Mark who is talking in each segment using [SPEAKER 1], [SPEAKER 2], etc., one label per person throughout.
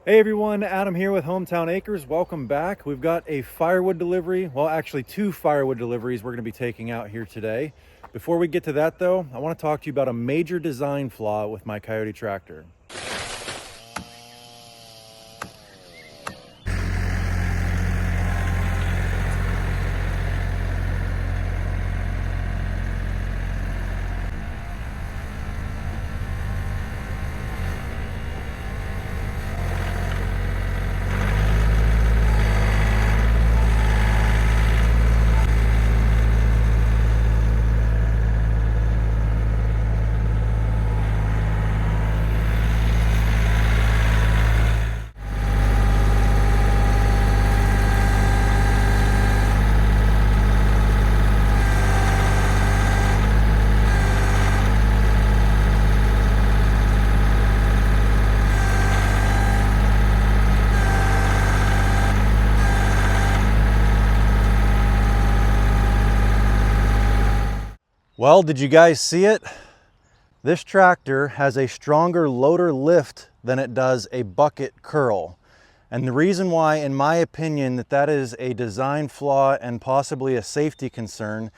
[SPEAKER 1] Hey everyone, Adam here with Hometown Acres. Welcome back. We've got a firewood delivery. Well, actually two firewood deliveries we're going to be taking out here today. Before we get to that though, I want to talk to you about a major design flaw with my Coyote tractor. Well, did you guys see it? This tractor has a stronger loader lift than it does a bucket curl. And the reason why, in my opinion, that is a design flaw and possibly a safety concern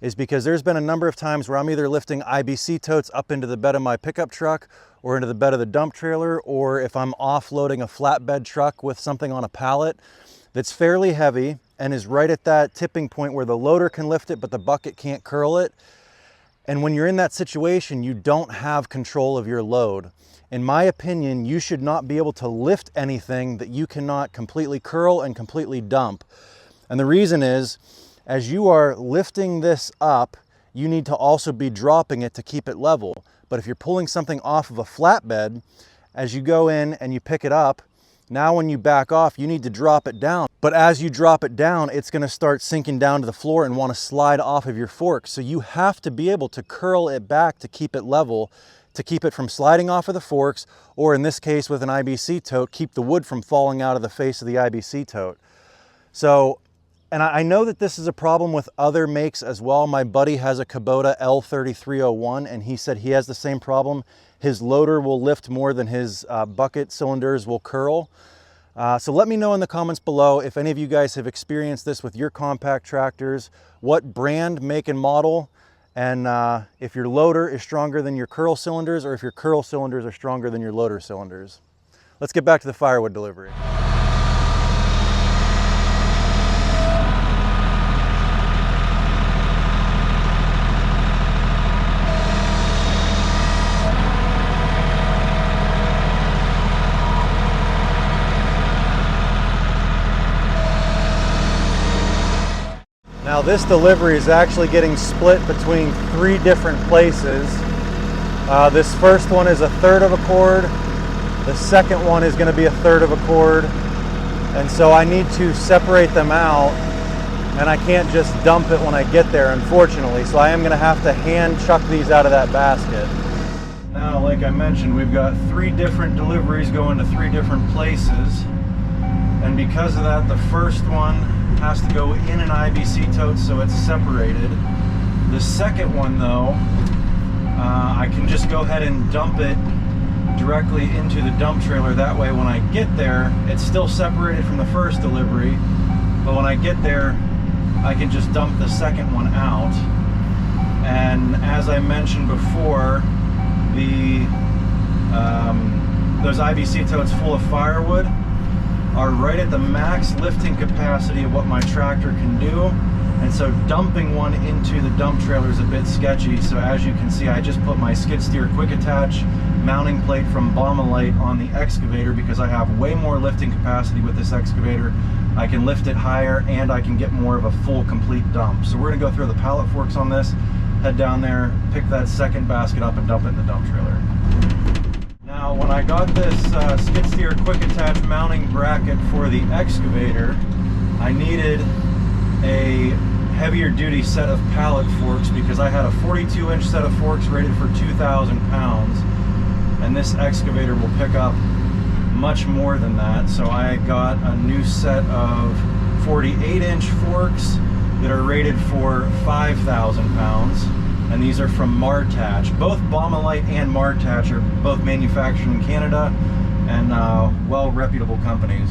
[SPEAKER 1] is because there's been a number of times where I'm either lifting IBC totes up into the bed of my pickup truck or into the bed of the dump trailer, or if I'm offloading a flatbed truck with something on a pallet that's fairly heavy and is right at that tipping point where the loader can lift it but the bucket can't curl it. And when you're in that situation, you don't have control of your load. In my opinion, you should not be able to lift anything that you cannot completely curl and completely dump. And the reason is, as you are lifting this up, you need to also be dropping it to keep it level. But if you're pulling something off of a flatbed, as you go in and you pick it up, now when you back off, you need to drop it down. But as you drop it down, it's gonna start sinking down to the floor and wanna slide off of your fork. So you have to be able to curl it back to keep it level, to keep it from sliding off of the forks, or in this case with an IBC tote, keep the wood from falling out of the face of the IBC tote. So, and I know that this is a problem with other makes as well. My buddy has a Kubota L3301 and he said he has the same problem. His loader will lift more than his bucket cylinders will curl. So let me know in the comments below if any of you guys have experienced this with your compact tractors, what brand, make, and model, and if your loader is stronger than your curl cylinders or if your curl cylinders are stronger than your loader cylinders. Let's get back to the firewood delivery. Now this delivery is actually getting split between 3 different places. This first one is 1/3 of a cord. The second one is going to be 1/3 of a cord. And so I need to separate them out, and I can't just dump it when I get there, unfortunately. So I am going to have to hand chuck these out of that basket. Now, like I mentioned, we've got 3 different deliveries going to 3 different places. And because of that, the first one has to go in an IBC tote, so it's separated. The second one though, I can just go ahead and dump it directly into the dump trailer. That way when I get there, it's still separated from the first delivery, but when I get there, I can just dump the second one out. And as I mentioned before, those IBC totes full of firewood are right at the max lifting capacity of what my tractor can do, and so dumping one into the dump trailer is a bit sketchy. So as you can see, I just put my skid steer quick attach mounting plate from Baumolite on the excavator because I have way more lifting capacity with this excavator. I can lift it higher and I can get more of a full complete dump. So we're gonna go through the pallet forks on this, head down there, pick that second basket up and dump it in the dump trailer. Now, when I got this skid steer quick attach mounting bracket for the excavator, I needed a heavier duty set of pallet forks because I had a 42-inch set of forks rated for 2,000 pounds, and this excavator will pick up much more than that. So I got a new set of 48-inch forks that are rated for 5,000 pounds. And these are from Martach. Both Baumolite and Martach are both manufactured in Canada. and well reputable companies.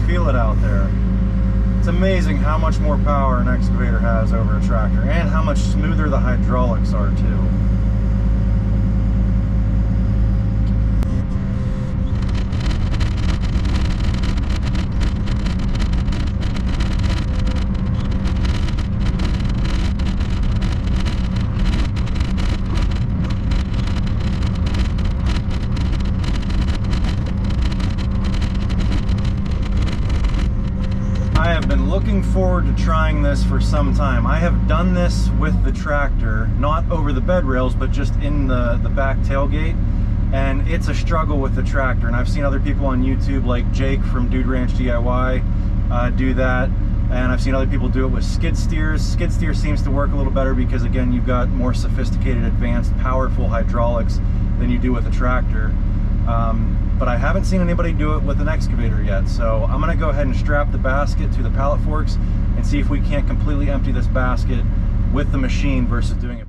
[SPEAKER 1] Feel it out there. It's amazing how much more power an excavator has over a tractor, and how much smoother the hydraulics are too. I have been looking forward to trying this for some time. I have done this with the tractor, not over the bed rails, but just in the back tailgate, and it's a struggle with the tractor. And I've seen other people on YouTube, like Jake from Dude Ranch DIY, do that, and I've seen other people do it with skid steers. Skid steer seems to work a little better because, again, you've got more sophisticated, advanced, powerful hydraulics than you do with a tractor. But I haven't seen anybody do it with an excavator yet, so I'm gonna go ahead and strap the basket to the pallet forks and see if we can't completely empty this basket with the machine versus doing it.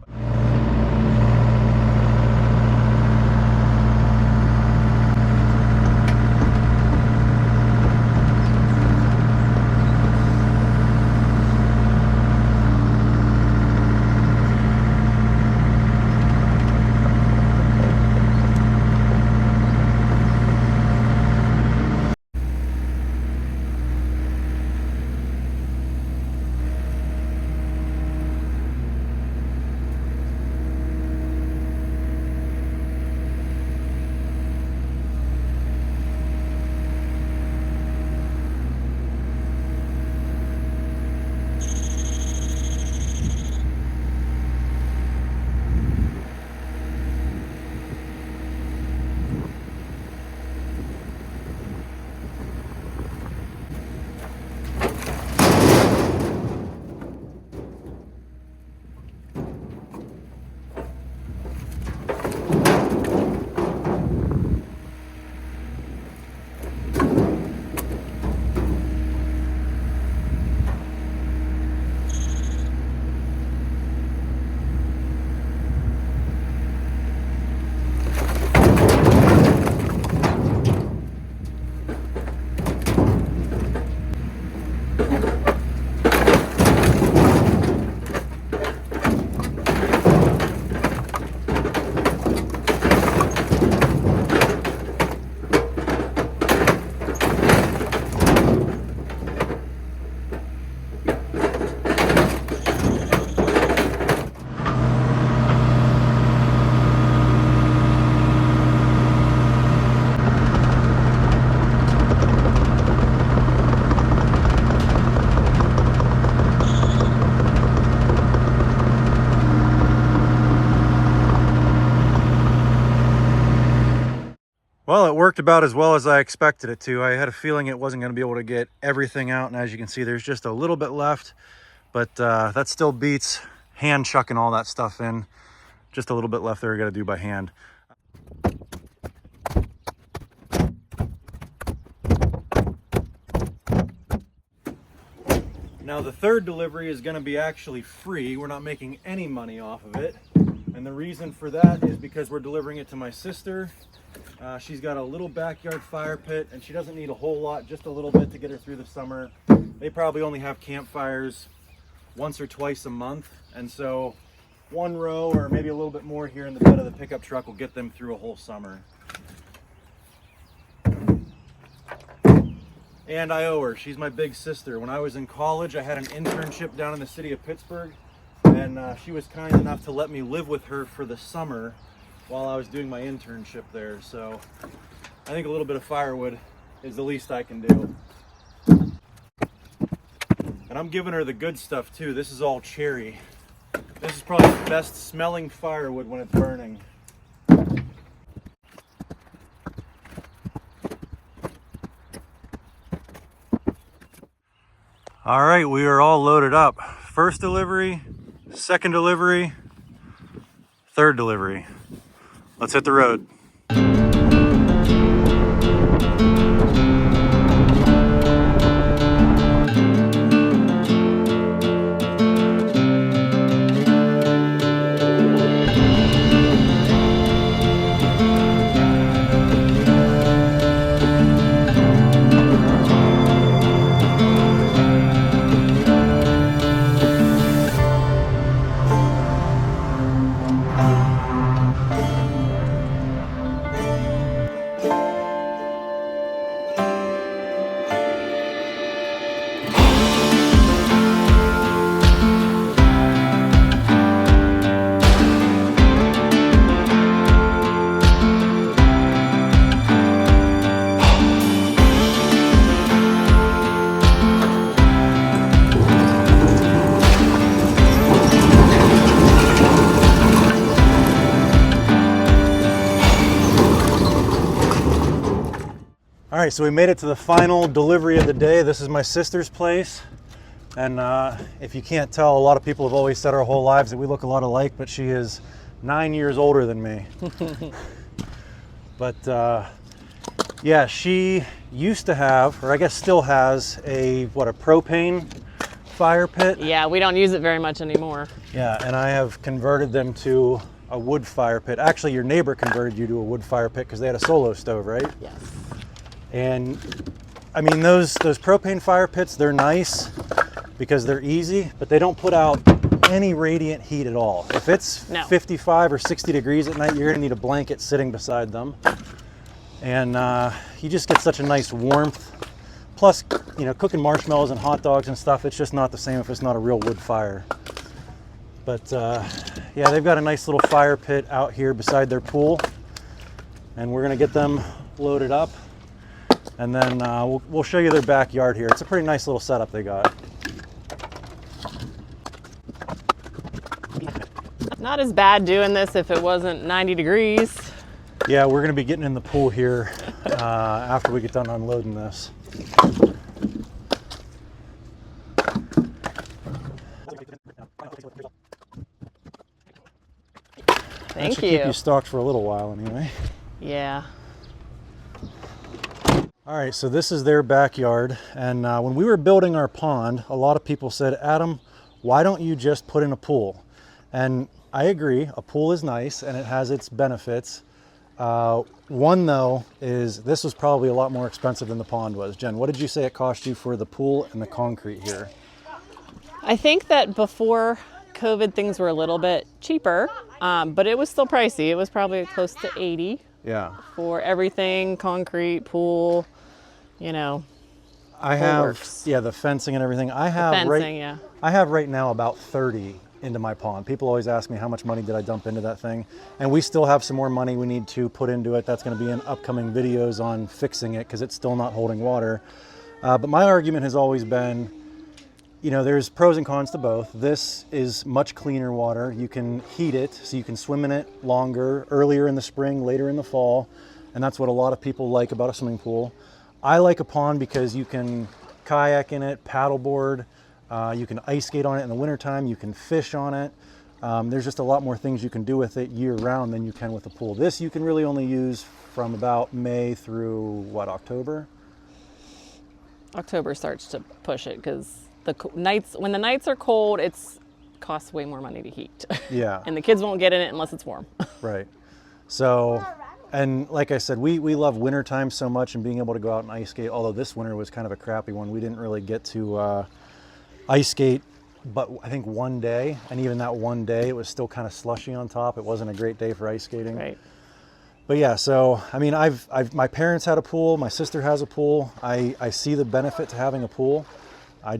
[SPEAKER 1] Well, it worked about as well as I expected it to. I had a feeling it wasn't going to be able to get everything out, and as you can see, there's just a little bit left, but that still beats hand chucking all that stuff in. Just a little bit left there I got to do by hand. Now the third delivery is going to be actually free. We're not making any money off of it. And the reason for that is because we're delivering it to my sister. She's got a little backyard fire pit and she doesn't need a whole lot, just a little bit to get her through the summer. They probably only have campfires once or twice a month. And so one row or maybe a little bit more here in the bed of the pickup truck will get them through a whole summer. And I owe her. She's my big sister. When I was in college, I had an internship down in the city of Pittsburgh, and she was kind enough to let me live with her for the summer while I was doing my internship there. So I think a little bit of firewood is the least I can do. And I'm giving her the good stuff too. This is all cherry. This is probably the best smelling firewood when it's burning. All right, we are all loaded up. First delivery, second delivery, third delivery. Let's hit the road. All right, so we made it to the final delivery of the day. This is my sister's place. And if you can't tell, a lot of people have always said our whole lives that we look a lot alike, but she is 9 years older than me. But yeah, she used to have, or I guess still has, a propane fire pit?
[SPEAKER 2] Yeah, we don't use it very much anymore.
[SPEAKER 1] Yeah, and I have converted them to a wood fire pit. Actually, your neighbor converted you to a wood fire pit because they had a solo stove, right?
[SPEAKER 2] Yes.
[SPEAKER 1] And I mean, those propane fire pits, they're nice because they're easy, but they don't put out any radiant heat at all. If it's 55 or 60 degrees at night, you're gonna need a blanket sitting beside them. And you just get such a nice warmth. Plus, you know, cooking marshmallows and hot dogs and stuff, it's just not the same if it's not a real wood fire. But yeah, they've got a nice little fire pit out here beside their pool. And we're gonna get them loaded up. And then we'll show you their backyard here. It's a pretty nice little setup they got.
[SPEAKER 2] Not as bad doing this if it wasn't 90 degrees.
[SPEAKER 1] Yeah, we're gonna be getting in the pool here after we get done unloading this.
[SPEAKER 2] Thank
[SPEAKER 1] you. Keep you stocked for a little while anyway.
[SPEAKER 2] Yeah.
[SPEAKER 1] All right, so this is their backyard. And when we were building our pond, a lot of people said, Adam, why don't you just put in a pool? And I agree, a pool is nice and it has its benefits. One though, is this was probably a lot more expensive than the pond was. Jen, what did you say it cost you for the pool and the concrete here?
[SPEAKER 2] I think that before COVID, things were a little bit cheaper, but it was still pricey. It was probably close to 80.
[SPEAKER 1] Yeah.
[SPEAKER 2] For everything, concrete, pool, you know.
[SPEAKER 1] I have, yeah, the fencing and everything. I have I have right now about 30 into my pond. People always ask me how much money did I dump into that thing, and we still have some more money we need to put into it. That's going to be in upcoming videos on fixing it because it's still not holding water. But my argument has always been, you know, there's pros and cons to both. This is much cleaner water. You can heat it, so you can swim in it longer, earlier in the spring, later in the fall. And that's what a lot of people like about a swimming pool. I like a pond because you can kayak in it, paddleboard, you can ice skate on it in the wintertime, you can fish on it. There's just a lot more things you can do with it year round than you can with a pool. This you can really only use from about May through, what, October?
[SPEAKER 2] October starts to push it because nights, when the nights are cold, it's costs way more money to heat.
[SPEAKER 1] Yeah.
[SPEAKER 2] And the kids won't get in it unless it's warm.
[SPEAKER 1] Right. So, and like I said, we love wintertime so much and being able to go out and ice skate, although this winter was kind of a crappy one. We didn't really get to ice skate, but I think one day, and even that one day, it was still kind of slushy on top. It wasn't a great day for ice skating.
[SPEAKER 2] Right.
[SPEAKER 1] But yeah, so, I mean, my parents had a pool, my sister has a pool. I see the benefit to having a pool. I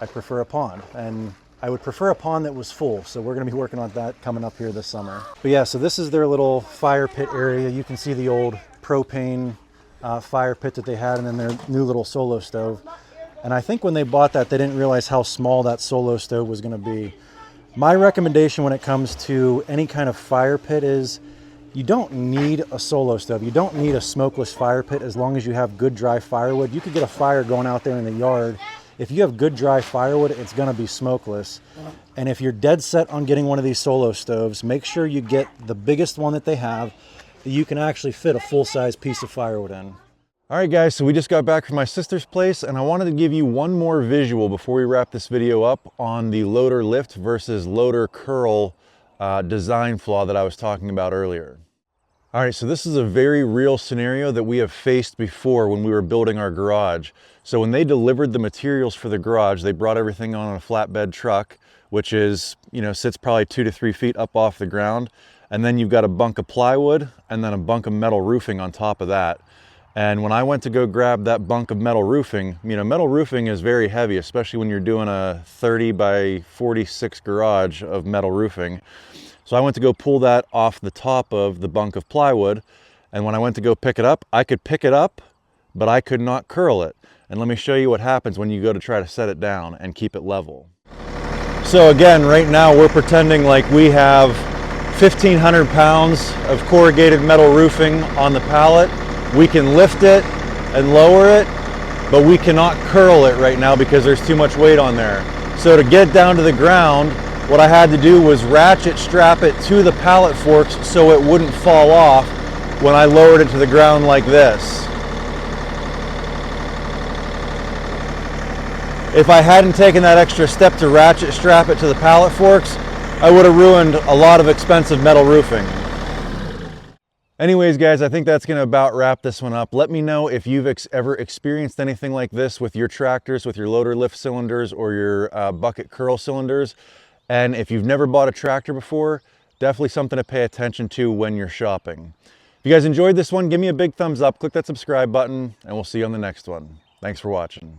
[SPEAKER 1] prefer a pond, and I would prefer a pond that was full. So we're gonna be working on that coming up here this summer. But yeah, so this is their little fire pit area. You can see the old propane fire pit that they had, and then their new little solo stove. And I think when they bought that, they didn't realize how small that solo stove was gonna be. My recommendation when it comes to any kind of fire pit is you don't need a solo stove. You don't need a smokeless fire pit as long as you have good dry firewood. You could get a fire going out there in the yard. If you have good dry firewood, it's gonna be smokeless. And if you're dead set on getting one of these solo stoves, make sure you get the biggest one that they have that you can actually fit a full-size piece of firewood in. All right guys, so we just got back from my sister's place and I wanted to give you one more visual before we wrap this video up on the loader lift versus loader curl design flaw that I was talking about earlier. All right, so this is a very real scenario that we have faced before when we were building our garage. So when they delivered the materials for the garage, they brought everything on a flatbed truck, which is, you know, sits probably 2 to 3 feet up off the ground. And then you've got a bunk of plywood and then a bunk of metal roofing on top of that. And when I went to go grab that bunk of metal roofing, you know, metal roofing is very heavy, especially when you're doing a 30 by 46 garage of metal roofing. So I went to go pull that off the top of the bunk of plywood. And when I went to go pick it up, I could pick it up, but I could not curl it. And let me show you what happens when you go to try to set it down and keep it level. So again, right now we're pretending like we have 1,500 pounds of corrugated metal roofing on the pallet. We can lift it and lower it, but we cannot curl it right now because there's too much weight on there. So to get down to the ground, what I had to do was ratchet strap it to the pallet forks so it wouldn't fall off when I lowered it to the ground like this. If I hadn't taken that extra step to ratchet strap it to the pallet forks, I would have ruined a lot of expensive metal roofing. Anyways, guys, I think that's gonna about wrap this one up. Let me know if you've ever experienced anything like this with your tractors, with your loader lift cylinders or your bucket curl cylinders. And if you've never bought a tractor before, definitely something to pay attention to when you're shopping. If you guys enjoyed this one, give me a big thumbs up, click that subscribe button, and we'll see you on the next one. Thanks for watching.